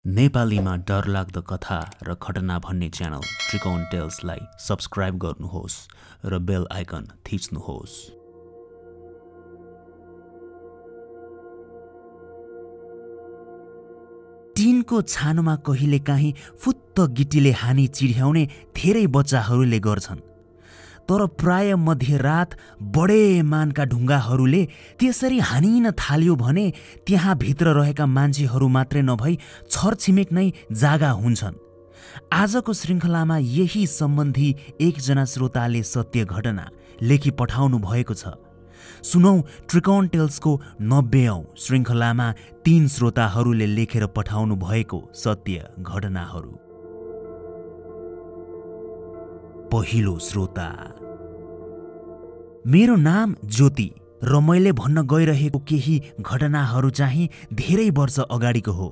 नेपालीमा डरलाग्दो कथा र घटना भन्ने च्यानल त्रिकोण टेल्सलाई सब्स्क्राइब गर्नुहोस् र बेल आइकन थिच्नुहोस्। टिनको छानोमा कहिलेकाहीँ फुत्त गिटीले हानी चिढ्याउने धेरै बच्चाहरूले गर्छन्, तर प्राय मध्यरात बडे मानका ढुङ्गाहरूले त्यसरी हानिन थाल्यो भने त्यहाँ भित्र रहेका मान्छेहरू मात्रै नभई छरछिमेक नै जागा हुन्छन्। आजको श्रृङ्खलामा यही सम्बन्धी एकजना श्रोताले सत्य घटना लेखी पठाउनु भएको छ। सुनौ त्रिकोण टेल्सको 90औं श्रृङ्खलामा 3 श्रोताहरूले लेखेर पठाउनु भएको सत्य घटनाहरू। पहिलो श्रोता। मेरो नाम ज्योति र मैले भन्न गइरहेको केही घटनाहरू चाहिँ धेरै वर्ष अगाडिको हो।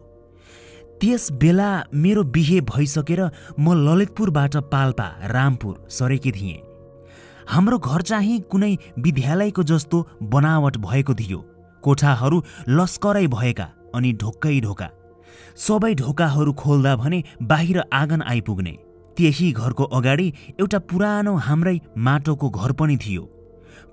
त्यस बेला मेरो बिहे भइसकेर म ललितपुरबाट पाल्पा रामपुर सरेकी थिएँ। हाम्रो घर चाहिँ कुनै विद्यालयको जस्तो बनावट भएको थियो। कोठाहरू लस्करै भएका अनि ढोकै ढोका। सबै ढोकाहरू खोल्दा भने बाहिर आँगन आइपुग्ने। त्यही घरको अगाडि एउटा पुरानो हाम्रै माटोको घर पनि थियो।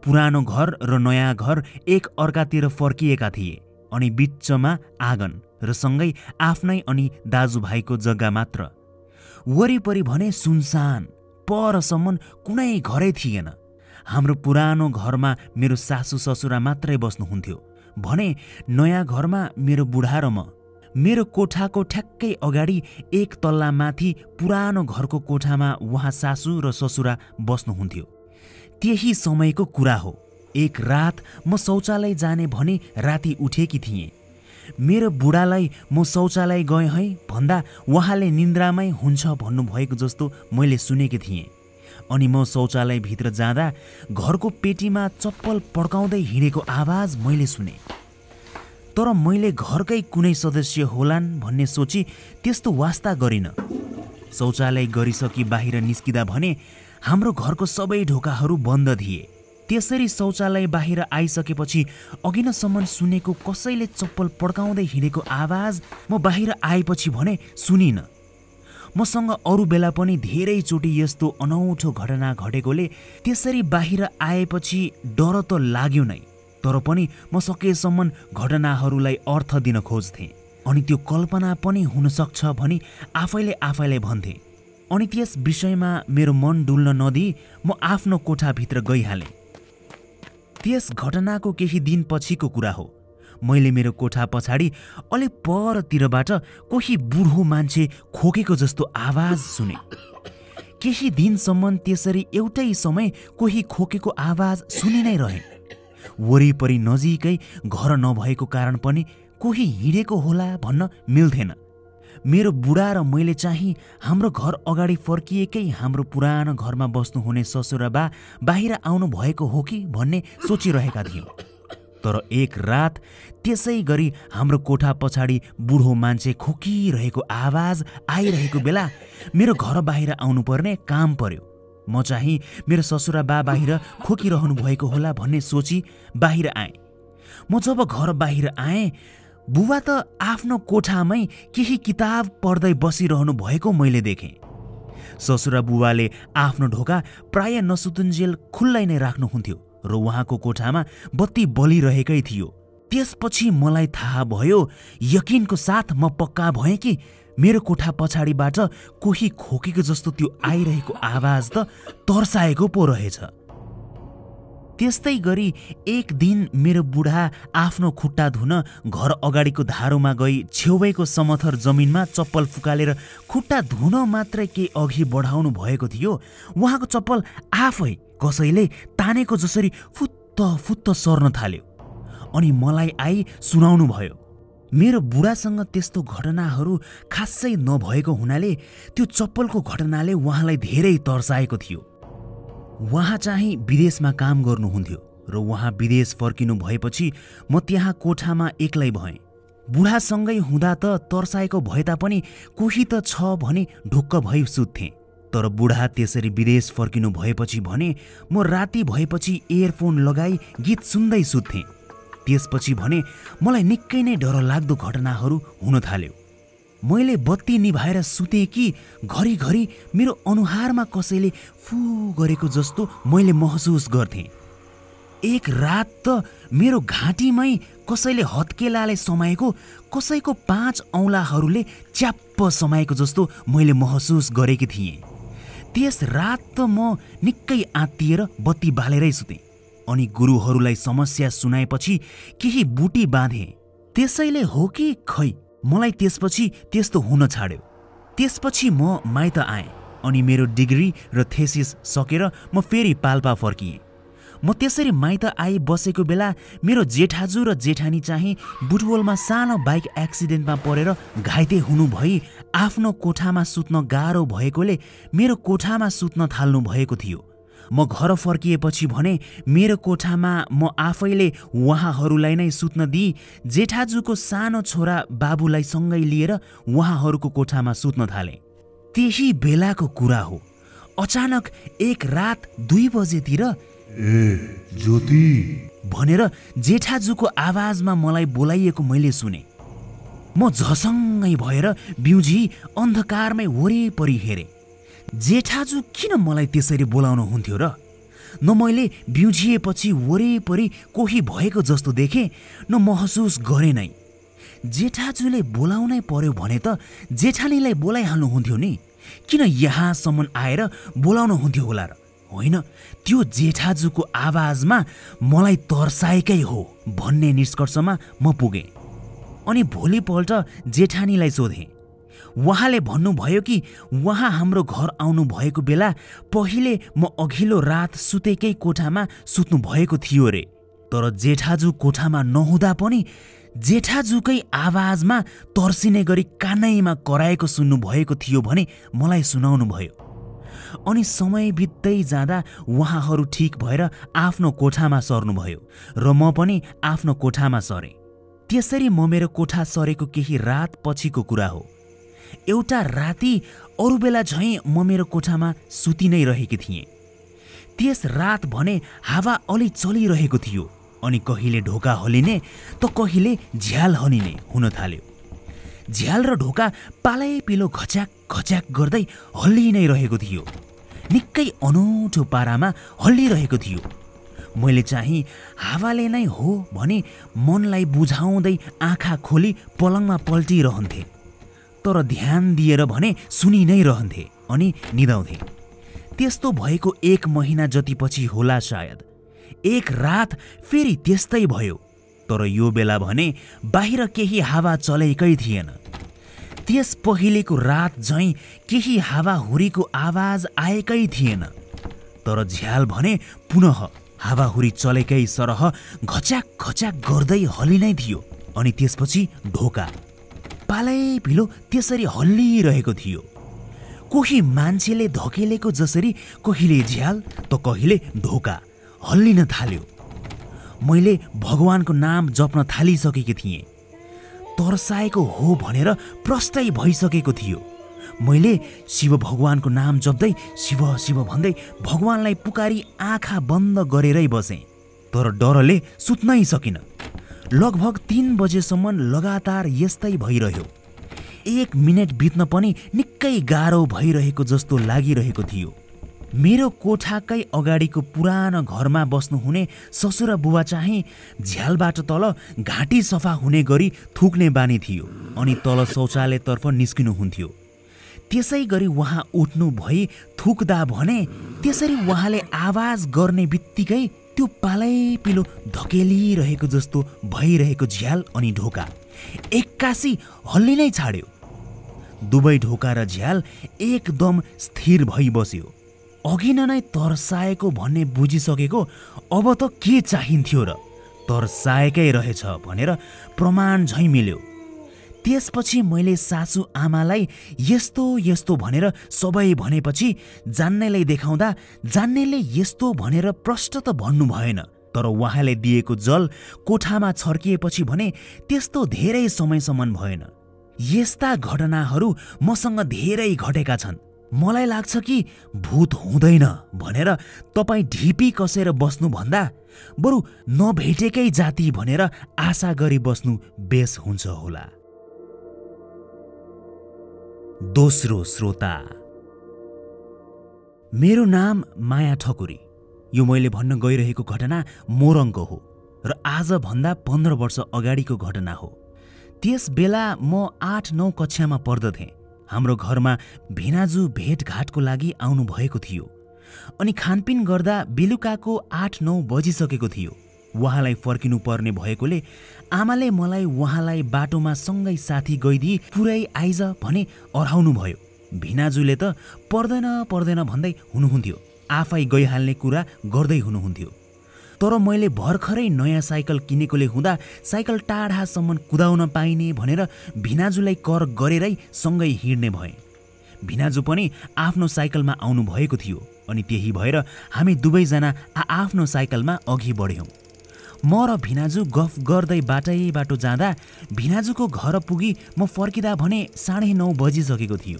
पुरानो घर र नयाँ घर एक अर्कातिर फर्किएका थिए अनि बिचमा आँगन र सँगै आफ्नै अनि दाजुभाइको जग्गा मात्र। वरिपरि भने सुनसान, परसम्म कुनै घरै थिएन। हाम्रो पुरानो घरमा मेरो सासू ससुरा मात्रै बस्नुहुन्थ्यो भने नयाँ घरमा मेरो बुढा र म। मेरो कोठाको ठ्याक्कै अगाडि एक तल्ला माथि पुरानो घरको कोठामा उहाँ सासू र ससुरा बस्नुहुन्थ्यो। त्यही समयको कुरा हो। एक रात म शौचालय जाने भनी राति उठेकी थिएँ। मेरो बुढालाई म शौचालय गएँ है भन्दा उहाँले निन्द्रामै हुन्छ भन्नुभएको जस्तो मैले सुनेकी थिएँ। अनि म शौचालयभित्र जाँदा घरको पेटीमा चप्पल पड्काउँदै हिँडेको आवाज मैले सुने। तर मैले घरकै कुनै सदस्य होलान् भन्ने सोची त्यस्तो वास्ता गरिन। शौचालय गरिसकी बाहिर निस्किँदा भने हाम्रो घरको सबै ढोकाहरू बन्द थिए। त्यसरी शौचालय बाहिर आइसकेपछि अघिनसम्म सुनेको कसैले चप्पल पड्काउँदै हिँडेको आवाज म बाहिर आएपछि भने सुनिन। मसँग अरू बेला पनि धेरैचोटि यस्तो अनौठो घटना घटेकोले त्यसरी बाहिर आएपछि डर त लाग्यो नै, तर पनि म सकेसम्म घटनाहरूलाई अर्थ दिन खोज्थेँ अनि त्यो कल्पना पनि हुन सक्छ भनी आफैले भन्थे। अनि त्यस विषयमा मेरो मन डुल्न नदिई म आफ्नो कोठाभित्र गइहालेँ। त्यस घटनाको केही दिन पछिको कुरा हो। मैले मेरो कोठा पछाडि अलि परतिरबाट कोही बुढो मान्छे खोकेको जस्तो आवाज सुने। केही दिनसम्म त्यसरी एउटै समय कोही खोकेको आवाज सुनि नै रहे। वरिपरि नजिकै घर नभएको कारण पनि कोही हिँडेको होला भन्न मिल्थेन। मेरो बुढा र मैले चाहिँ हाम्रो घर अगाडि फर्किएकै हाम्रो पुरानो घरमा बस्नुहुने ससुराबा बाहिर आउनु भएको हो कि भन्ने सोचिरहेका थियौँ। तर एक रात त्यसै गरी हाम्रो कोठा पछाडि बुढो मान्छे खोकिरहेको आवाज आइरहेको बेला मेरो घर बाहिर आउनुपर्ने काम पर्यो। म चाहिँ मेरो ससुराबा बाहिर खोकिरहनु भएको होला भन्ने सोची बाहिर आएँ। म जब घर बाहिर आएँ, बुबा त आफ्नो कोठामै केही किताब पढ्दै बसिरहनु भएको मैले देखेँ। ससुरा बुबाले आफ्नो ढोका प्राय नसुतुन्जेल खुल्लै नै राख्नुहुन्थ्यो र उहाँको कोठामा बत्ती बलिरहेकै थियो। त्यसपछि मलाई थाहा भयो, यकिनको साथ म पक्का भएँ कि मेरो कोठा पछाडिबाट कोही खोकेको जस्तो त्यो आइरहेको आवाज त तर्साएको पो रहेछ। त्यस्तै गरी एक दिन मेरो बुढा आफ्नो खुट्टा धुन घर अगाडिको धारोमा गई छेउैको समथर जमिनमा चप्पल फुकालेर खुट्टा धुन मात्रै केही अघि बढाउनु भएको थियो। उहाँको चप्पल आफै कसैले तानेको जसरी फुत्त सर्न थाल्यो अनि मलाई आई सुनाउनु भयो। मेरो बुढासँग त्यस्तो घटनाहरू खासै नभएको हुनाले त्यो चप्पलको घटनाले उहाँलाई धेरै तर्साएको थियो। उहाँ चाहिँ विदेशमा काम गर्नुहुन्थ्यो र उहाँ विदेश फर्किनु भएपछि म त्यहाँ कोठामा एक्लै भएँ। बुढासँगै हुँदा त तर्साएको भए तापनि कोही त छ भनी ढुक्क भई सुत्थेँ। तर बुढा त्यसरी विदेश फर्किनु भएपछि भने म राति भएपछि इयरफोन लगाई गीत सुन्दै सुत्थेँ। त्यसपछि भने मलाई निकै नै डरलाग्दो घटनाहरू हुन थाल्यो। मैले बत्ती निभाएर सुते कि घरिघरि मेरो अनुहारमा कसैले फू गरेको जस्तो मैले महसुस गर्थेँ। एक रात त मेरो घाँटीमै कसैले हत्केलाले समाएको, कसैको 5 औँलाहरूले च्याप्प समाएको जस्तो मैले महसुस गरेकी थिएँ। त्यस रात त म निकै आत्तिएर बत्ती बालेरै सुतेँ अनि गुरुहरूलाई समस्या सुनाएपछि केही बुटी बाँधेँ। त्यसैले हो कि खै मलाई त्यसपछि त्यस्तो हुन छाड्यो। त्यसपछि म माइत आएँ अनि मेरो डिग्री र थेसिस सकेर म फेरि पाल्पा फर्किएँ। म त्यसरी माइत आई बसेको बेला मेरो जेठाजु र जेठानी चाहिँ बुटवलमा सानो बाइक एक्सिडेन्टमा परेर घाइते हुनु भई आफ्नो कोठामा सुत्न गाह्रो भएकोले मेरो कोठामा सुत्न थाल्नु भएको थियो। म घर फर्किएपछि भने मेरो कोठामा म आफैले उहाँहरूलाई नै सुत्न दिई जेठाजुको सानो छोरा बाबुलाई सँगै लिएर उहाँहरूको कोठामा सुत्न थालेँ। त्यही बेलाको कुरा हो। अचानक एक रात 2 बजेतिर ज्योति भनेर जेठाजुको आवाजमा मलाई बोलाइएको मैले सुने। म झसङ्गै भएर बिउझी अन्धकारमै वरिपरि हेरेँ। जेठाजु किन मलाई त्यसरी बोलाउनु हुन्थ्यो र? न मैले बिउझिएपछि वरिपरि कोही भएको जस्तो देखेँ, न महसुस गरेँ नै। जेठाजुले बोलाउनै पर्यो भने त जेठानीलाई बोलाइहाल्नुहुन्थ्यो नि, किन यहाँसम्म आएर बोलाउनु हुन्थ्यो होला र? होइन, त्यो जेठाजुको आवाजमा मलाई तर्साएकै हो भन्ने निष्कर्षमा म पुगेँ। अनि भोलिपल्ट जेठानीलाई सोधेँ। उहाँले भन्नुभयो कि उहाँ हाम्रो घर आउनु भएको बेला पहिले म अघिल्लो रात सुतेकै कोठामा सुत्नु भएको थियो रे। तर जेठाजु कोठामा नहुँदा पनि जेठाजुकै आवाजमा तर्सिने गरी कानैमा कराएको सुन्नुभएको थियो भने मलाई सुनाउनु भयो। अनि समय बित्दै जाँदा उहाँहरू ठिक भएर आफ्नो कोठामा सर्नुभयो र म पनि आफ्नो कोठामा सरेँ। त्यसरी म मेरो कोठा सरेको केही रात पछिको कुरा हो। एउटा राति अरू बेला झैँ म मेरो कोठामा सुति नै रहेकी थिएँ। त्यस रात भने हावा अलि चलिरहेको थियो अनि कहिले ढोका हल्लिने त कहिले झ्याल हल्लिने हुन थाल्यो। झ्याल र ढोका पालै पिलो घच्याक घच्याक गर्दै हल्लि नै रहेको थियो। निकै अनौठो पारामा हल्लिरहेको थियो। मैले चाहिँ हावाले नै हो भनी मनलाई बुझाउँदै आँखा खोली पलङमा पल्टिरहन्थेँ। तर ध्यान दिएर भने सुनि नै रहन्थेँ अनि निदाउँथेँ। त्यस्तो भएको 1 महिना जतिपछि होला सायद। एक रात फेरि त्यस्तै भयो, तर यो बेला भने बाहिर केही हावा चलेकै थिएन। त्यस पहिलेको रात झैँ केही हावाहुरीको आवाज आएकै थिएन। तर झ्याल भने पुनः हावाहुरी चलेकै सरह घच्याक घच्याक गर्दै हल्लिनै थियो। अनि त्यसपछि ढोका पालै पिलो त्यसरी हल्लिरहेको थियो। कोही मान्छेले धकेलेको जसरी कहिले झ्याल त कहिले ढोका हल्लिन थाल्यो। मैले भगवानको नाम जप्न थालिसकेकी थिएँ। तर्साएको हो भनेर प्रष्टै भइसकेको थियो। मैले शिव भगवानको नाम जप्दै शिव शिव भन्दै भगवानलाई पुकारी आँखा बन्द गरेरै बसेँ। तर डरले सुत्नै सकिनँ। लगभग 3 बजेसम्म लगातार यस्तै भइरह्यो। 1 मिनेट बित्न पनि निकै गाह्रो भइरहेको जस्तो लागिरहेको थियो। मेरो कोठाकै अगाडिको पुरानो घरमा बस्नुहुने ससुरा बुबा चाहिँ झ्यालबाट तल घाँटी सफा हुने गरी थुक्ने बानी थियो अनि तल शौचालयतर्फ निस्किनुहुन्थ्यो। त्यसै गरी उहाँ उठ्नु भई थुक्दा भने त्यसरी उहाँले आवाज गर्ने बित्तिकै त्यो पालै पिलो धकेलिरहेको जस्तो भइरहेको झ्याल अनि ढोका एक्कासी हल्लिनै छाड्यो। दुवै ढोका र झ्याल एकदम स्थिर भई बस्यो। अघि नै तर्साएको भन्ने बुझिसकेको अब त के चाहिन्थ्यो र? तर्साएकै रहेछ भनेर प्रमाण झैँ मिल्यो। त्यसपछि मैले सासु आमालाई यस्तो यस्तो भनेर सबै भनेपछि जान्नेलाई देखाउँदा जान्नेले यस्तो भनेर प्रष्ट त भन्नु भएन। तर उहाँले दिएको जल कोठामा छर्किएपछि भने त्यस्तो धेरै समयसम्म भएन। यस्ता घटनाहरू मसँग धेरै घटेका छन्। मलाई लाग्छ कि भूत हुँदैन भनेर तपाईँ ढिपी कसेर बस्नुभन्दा बरु नभेटेकै जाति भनेर आशा गरी बस्नु बेस हुन्छ होला। दोस्रो श्रोता। मेरो नाम माया ठकुरी। यो मैले भन्न गइरहेको घटना मोरङको हो र आजभन्दा 15 वर्ष अगाडिको घटना हो। त्यस बेला म 8-9 कक्षामा पढ्दथेँ। हाम्रो घरमा भिनाजु भेटघाटको लागि आउनु भएको थियो अनि खानपिन गर्दा बेलुकाको 8-9 बजिसकेको थियो। उहाँलाई फर्किनु पर्ने भएकोले आमाले मलाई उहाँलाई बाटोमा सँगै साथी गइदिई पुरै आइज भने अराउनु भयो। भिनाजुले त पर्दैन भन्दै हुनुहुन्थ्यो, आफै गइहाल्ने कुरा गर्दै हुनुहुन्थ्यो। तर मैले भर्खरै नयाँ साइकल किनेकोले हुँदा साइकल टाढासम्म कुदाउन पाइने भनेर भिनाजुलाई कर गरेरै सँगै हिँड्ने भएँ। भिनाजु पनि आफ्नो साइकलमा आउनु भएको थियो अनि त्यही भएर हामी दुवैजना आफ्नो साइकलमा अघि बढ्यौँ। म र भिनाजु गफ गर्दै बाटो जाँदा भिनाजुको घर पुगी म फर्किँदा भने 9:30 बजिसकेको थियो।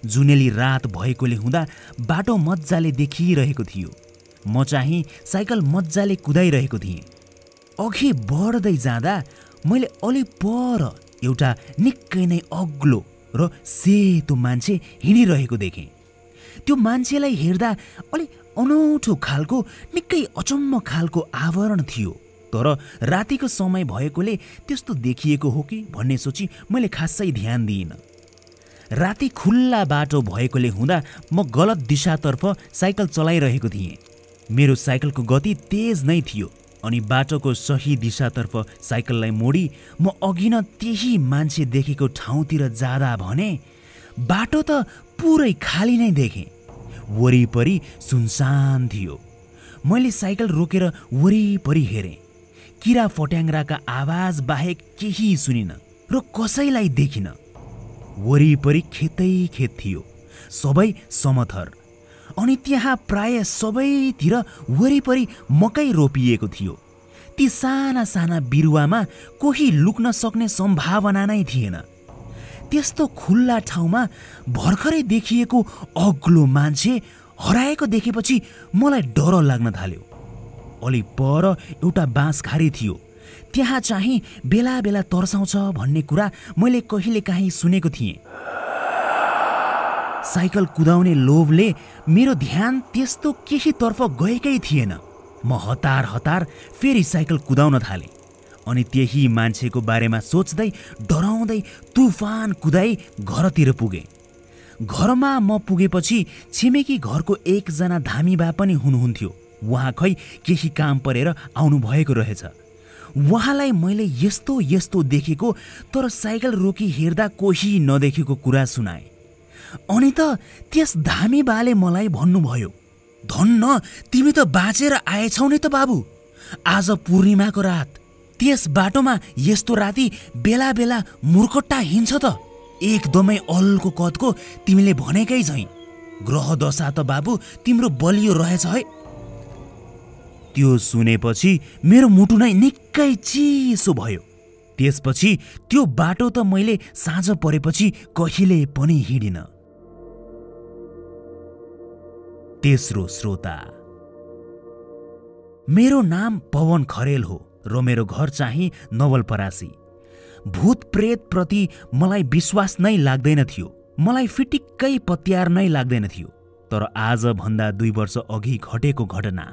जुनेली रात भएकोले हुँदा बाटो मजाले देखिरहेको थियो। म चाहिँ साइकल मजाले कुदाइरहेको थिएँ। अघि बढ्दै जाँदा मैले अलि पर एउटा निकै नै अग्लो र सेतो मान्छे हिँडिरहेको देखेँ। त्यो मान्छेलाई हेर्दा अलि अनौठो खालको निकै अचम्म खालको आवरण थियो। तर रातिको समय भएकोले त्यस्तो देखिएको हो कि भन्ने सोची मैले खासै ध्यान दिइनँ। राति खुल्ला बाटो भएकोले हुँदा म गलत दिशातर्फ साइकल चलाइरहेको थिएँ। मेरो साइकलको गति तेज नै थियो अनि बाटोको सही दिशातर्फ साइकललाई मोडी म अघि न त्यही मान्छे देखेको ठाउँतिर जाँदा भने बाटो त पुरै खाली नै देखेँ। वरिपरि सुनसान थियो। मैले साइकल रोकेर वरिपरि हेरेँ। किरा फट्याङ्ग्राका आवाज बाहेक केही सुनिन र कसैलाई देखिन। वरिपरि खेतै खेत थियो, सबै समथर। अनि त्यहाँ प्राय सबैतिर वरिपरि मकै रोपिएको थियो। ती साना साना बिरुवामा कोही लुक्न सक्ने सम्भावना नै थिएन। त्यस्तो खुल्ला ठाउँमा भर्खरै देखिएको अग्लो मान्छे हराएको देखेपछि मलाई डर लाग्न थाल्यो। अलि पर एउटा बाँसघारी थियो। त्यहाँ चाहिँ बेला बेला तर्साउँछ भन्ने कुरा मैले कहिलेकाहीँ सुनेको थिएँ। साइकल कुदाउने लोभले मेरो ध्यान त्यस्तो केही तर्फ गएकै थिएन। म हतार फेरि साइकल कुदाउन थालेँ अनि त्यही मान्छेको बारेमा सोच्दै डराउँदै तुफान कुदाई घरतिर पुगेँ। घरमा म पुगेपछि छिमेकी घरको एकजना धामीबा पनि हुनुहुन्थ्यो। उहाँ खै केही काम परेर आउनु भएको रहेछ। उहाँलाई मैले यस्तो देखेको तर साइकल रोकी हेर्दा कोही नदेखेको कुरा सुनाए। अनि त त्यस धामीबाले मलाई भन्नुभयो, धन्न तिमी त बाँचेर आएछौ नि त बाबु। आज पूर्णिमाको रात त्यस बाटोमा यस्तो राति बेला बेला मुर्खट्टा हिँड्छ त। एकदमै अल्को कदको तिमीले भनेकै झैँ। ग्रह दशा त बाबु तिम्रो बलियो रहेछ है। त्यो सुनेपछि मेरो मुटु नै निकै चिसो भयो। त्यसपछि त्यो बाटो त मैले साँझ परेपछि कहिले पनि हिँडिन। तेस्रो श्रोता। मेरो नाम पवन खरेल हो र मेरो घर चाहिँ नवलपरासी। भूत प्रेत प्रति मलाई विश्वास नै लाग्दैन थियो। मलाई फिटिक्कै पत्यार नै लाग्दैन थियो। तर आज भन्दा 2 वर्ष अघि घटेको घटना,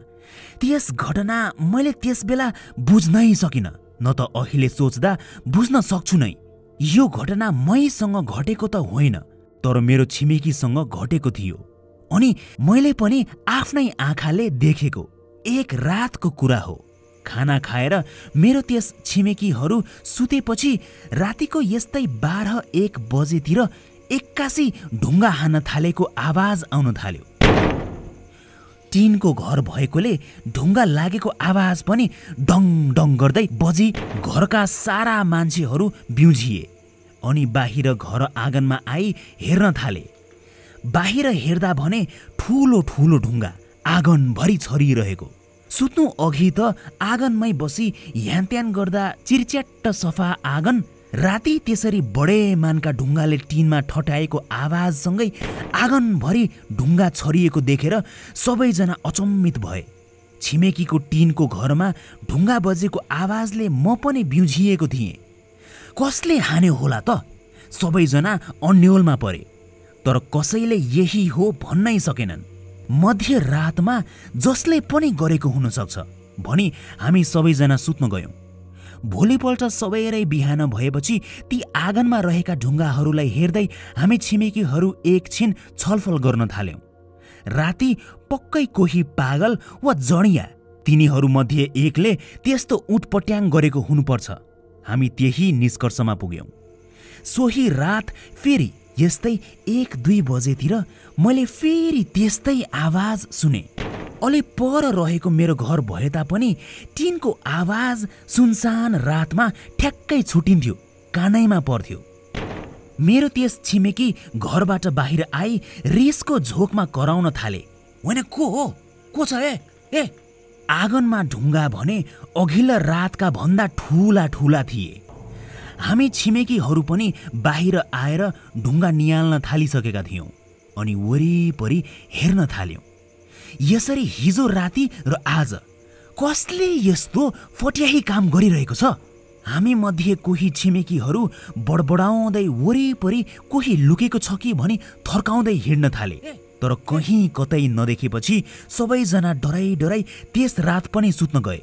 त्यस घटना मैले त्यस बेला बुझ्नै सकिन, न त अहिले सोच्दा बुझ्न सक्छु नै। यो घटना मैसँग घटेको त होइन, तर मेरो छिमेकीसँग घटेको थियो अनि मैले पनि आफ्नै आँखाले देखेको। एक रातको कुरा हो। खाना खाएर मेरो त्यस छिमेकीहरू सुतेपछि रातिको यस्तै 12-1 बजेतिर एक्कासी ढुङ्गा हान्न थालेको आवाज आउन थाल्यो। टिनको घर भएकोले ढुङ्गा लागेको आवाज पनि डङ डङ गर्दै बजी घरका सारा मान्छेहरू बिउजिए अनि बाहिर घर आँगनमा आई हेर्न थाले। बाहिर हेर्दा भने ठुलो ठुलो ढुङ्गा आँगनभरि छरिरहेको। सुत्नु अघि त आँगनमै बसी ह्यानत्यान गर्दा चिरच्याट्ट सफा आँगन राति त्यसरी बडे मानका ढुङ्गाले टिनमा ठट्याएको आवाजसँगै आँगनभरि ढुङ्गा छरिएको देखेर सबैजना अचम्मित भए। छिमेकीको टिनको घरमा ढुङ्गा बजेको आवाजले म पनि बिउजिएको थिएँ। कसले हान्यो होला त? सबैजना अन्योलमा परे, तर कसैले यही हो भन्नै सकेनन्। मध्यरातमा जसले पनि गरेको हुनसक्छ भनी हामी सबैजना सुत्न गयौँ। भोलिपल्ट सबैरै बिहान भएपछि ती आँगनमा रहेका ढुङ्गाहरूलाई हेर्दै हामी छिमेकीहरू एकछिन छलफल गर्न थाल्यौँ। राति पक्कै कोही पागल वा जडिया तिनीहरूमध्ये एकले त्यस्तो उटपट्याङ गरेको हुनुपर्छ। हामी त्यही निष्कर्षमा पुग्यौँ। सोही रात फेरि यस्तै 1-2 बजेतिर मैले फेरि त्यस्तै आवाज सुने। अलि पर रहेको मेरो घर भए तापनि टिनको आवाज सुनसान रातमा ठ्याक्कै छुटिन्थ्यो, कानैमा पर्थ्यो। मेरो त्यस छिमेकी घरबाट बाहिर आई रिसको झोकमा कराउन थाले, होइन को छ ए? आँगनमा ढुङ्गा भने अघिल्ला रातका भन्दा ठुला ठुला थिए। हामी छिमेकीहरू पनि बाहिर आएर ढुङ्गा नियाल्न थालिसकेका थियौँ अनि वरिपरि हेर्न थाल्यौँ। यसरी हिजो राति र आज कसले यस्तो फट्याही काम गरिरहेको छ? हामी मध्ये कोही छिमेकीहरू बडबडाउँदै वरिपरि कोही लुकेको छ कि भनी थर्काउँदै हिँड्न थाले, तर कहीँ कतै नदेखेपछि सबैजना डराई डराई त्यस रात पनि सुत्न गए।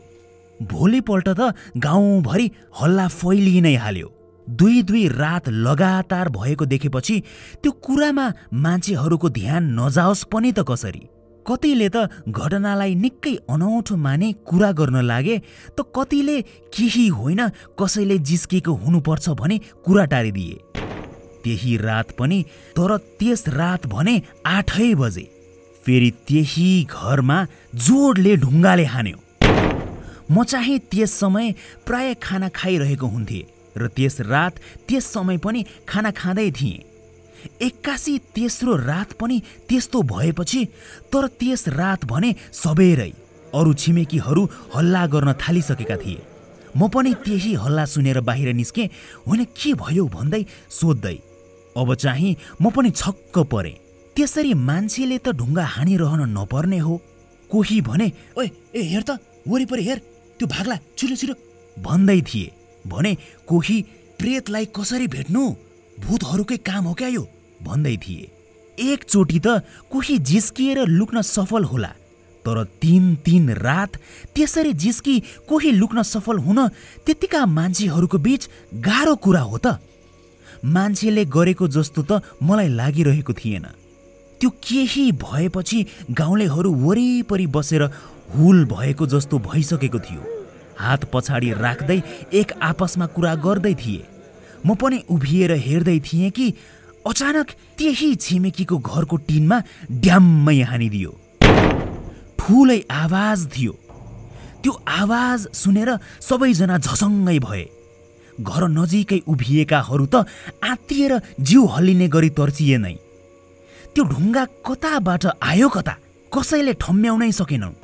भोलिपल्ट त गाउँभरि हल्ला फैलिई नै हाल्यो। 2 रात लगातार भएको देखेपछि त्यो कुरामा मान्छेहरूको ध्यान नजाओस् पनि त कसरी? कतिले त घटनालाई निकै अनौठो माने कुरा गर्न लागे, त कतिले केही होइन कसैले जिस्केको हुनुपर्छ भने कुरा टारिदिए। त्यही रात पनि, तर त्यस रात भने 8 बजे फेरि त्यही घरमा जोडले ढुङ्गाले हान्यो। म चाहिँ त्यस समय प्राय खाना खाइरहेको हुन्थेँ र त्यस रात त्यस समय पनि खाना खाँदै थिएँ। एक्कासी तेस्रो रात पनि त्यस्तो भएपछि, तर त्यस रात भने सबेरै अरू छिमेकीहरू हल्ला गर्न थालिसकेका थिए। म पनि त्यही हल्ला सुनेर बाहिर निस्केँ, होइन के भयो भन्दै सोध्दै। अब चाहिँ म पनि छक्क परेँ। त्यसरी मान्छेले त ढुङ्गा हानिरहन नपर्ने हो। कोही भने, ओए हेर त वरिपरि हेर, त्यो भाग्ला छिटो भन्दै थिए भने कोही प्रेतलाई कसरी भेट्नु, भूतहरूकै काम हो क्या यो भन्दै थिए। एकचोटि त कोही जिस्किएर लुक्न सफल होला, तर 3 रात त्यसरी जिस्की कोही लुक्न सफल हुन त्यतिका मान्छेहरूको बीच गाह्रो कुरा हो त? मान्छेले गरेको जस्तो त मलाई लागिरहेको थिएन। त्यो केही भएपछि गाउँलेहरू वरिपरि बसेर हुल भएको जस्तो भइसकेको थियो। हात पछाडि राख्दै एक आपसमा कुरा गर्दै थिए। म पनि उभिएर हेर्दै थिएँ कि अचानक त्यही छिमेकीको घरको टिनमा ड्याम्मै हानिदियो। ठुलै आवाज थियो। त्यो आवाज सुनेर सबैजना झसङ्गै भए। घर नजिकै उभिएकाहरू त आत्तिएर जिउ हल्लिने गरी तर्सिए नै। त्यो ढुङ्गा कताबाट आयो कता कसैले ठम्म्याउनै सकेनन्।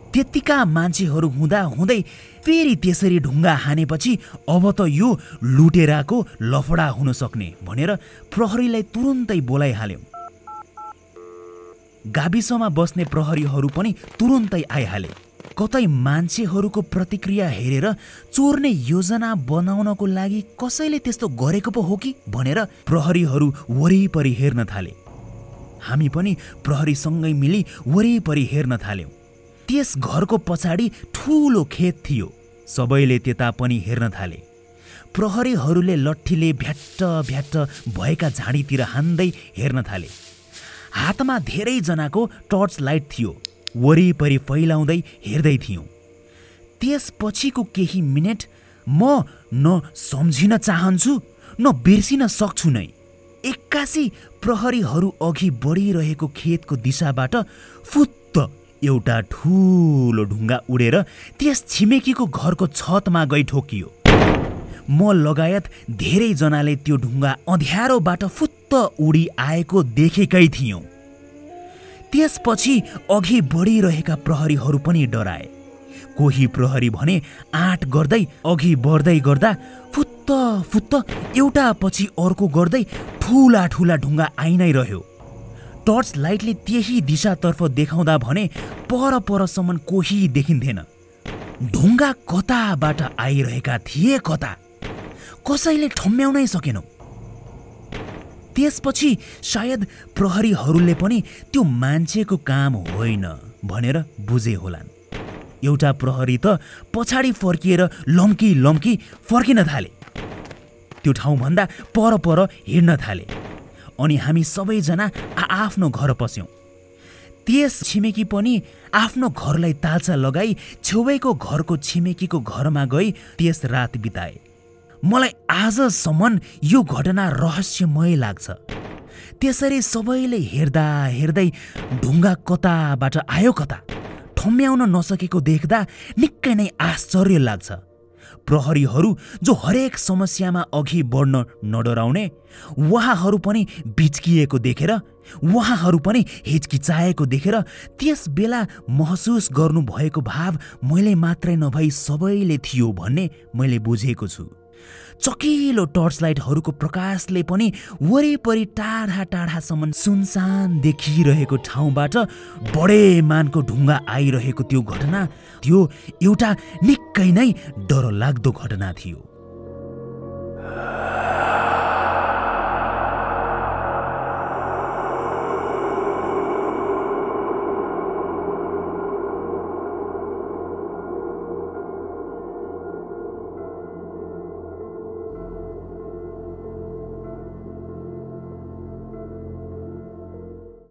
त्यतिका मान्छेहरू हुँदा हुँदै फेरि त्यसरी ढुङ्गा हानेपछि अब त यो लुटेराको लफडा हुन सक्ने भनेर प्रहरीलाई तुरुन्तै बोलाइहाल्यौँ। गाविसमा बस्ने प्रहरीहरू पनि तुरुन्तै आइहाले। कतै मान्छेहरूको प्रतिक्रिया हेरेर चोर्ने योजना बनाउनको लागि कसैले त्यस्तो गरेको पो हो कि भनेर प्रहरीहरू वरिपरि हेर्न थाले। हामी पनि प्रहरीसँगै मिली वरिपरि हेर्न थाल्यौँ। त्यस घरको पछाडि ठुलो खेत थियो। सबैले त्यता पनि हेर्न थाले। प्रहरीहरूले लट्ठीले भ्याट्ट भएका झाडीतिर हान्दै हेर्न थाले। हातमा धेरैजनाको टर्च लाइट थियो। वरिपरि फैलाउँदै हेर्दै थियौँ। त्यसपछिको केही मिनेट म न सम्झिन चाहन्छु न बिर्सिन सक्छु नै। एक्कासी प्रहरीहरू अघि बढिरहेको खेतको दिशाबाट फुत्त एउटा ठुलो ढुङ्गा उडेर त्यस छिमेकीको घरको छतमा गई ठोकियो। म लगायत धेरैजनाले त्यो ढुङ्गा अँध्यारोबाट फुत्त उडी आएको देखेकै थियौँ। त्यसपछि अघि बढिरहेका प्रहरीहरू पनि डराए। कोही प्रहरी भने आँट गर्दै अघि बढ्दै गर्दा फुत्त एउटा पछि अर्को गर्दै ठुला ढुङ्गा आइ नै रह्यो। टर्च लाइटले त्यही दिशातर्फ देखाउँदा भने परसम्म कोही देखिन्थेन। ढुङ्गा कताबाट आइरहेका थिए कता कसैले ठम्म्याउनै सकेनौँ। त्यसपछि सायद प्रहरीहरूले पनि त्यो मान्छेको काम होइन भनेर बुझे होलान्। एउटा प्रहरी त पछाडि फर्किएर लम्की लम्की फर्किन थाले, त्यो ठाउँभन्दा पर हिँड्न थाले। अनि हामी सबैजना आफ्नो घर पस्यौँ। त्यस छिमेकी पनि आफ्नो घरलाई तालचा लगाई छेउको घरको छिमेकीको घरमा गई त्यस रात बिताए। मलाई आजसम्म यो घटना रहस्यमय लाग्छ। त्यसरी सबैले हेर्दै ढुङ्गा कताबाट आयो कता ठम्म्याउन नसकेको देख्दा निकै नै आश्चर्य लाग्छ। प्रहरीहरू जो हरेक समस्यामा अघि बढ्न नडराउने, उहाँहरू पनि बिच्किएको देखेर, उहाँहरू पनि हिचकिचाएको देखेर त्यस बेला महसुस गर्नुभएको भाव मैले मात्रै नभई सबैले थियो भन्ने मैले बुझेको छु। चकिलो टर्चलाइटहरूको प्रकाशले पनि वरिपरि टाढासम्म सुनसान देखिरहेको ठाउँबाट बडे मानको ढुङ्गा आइरहेको त्यो घटना, त्यो एउटा निकै नै डरलाग्दो घटना थियो।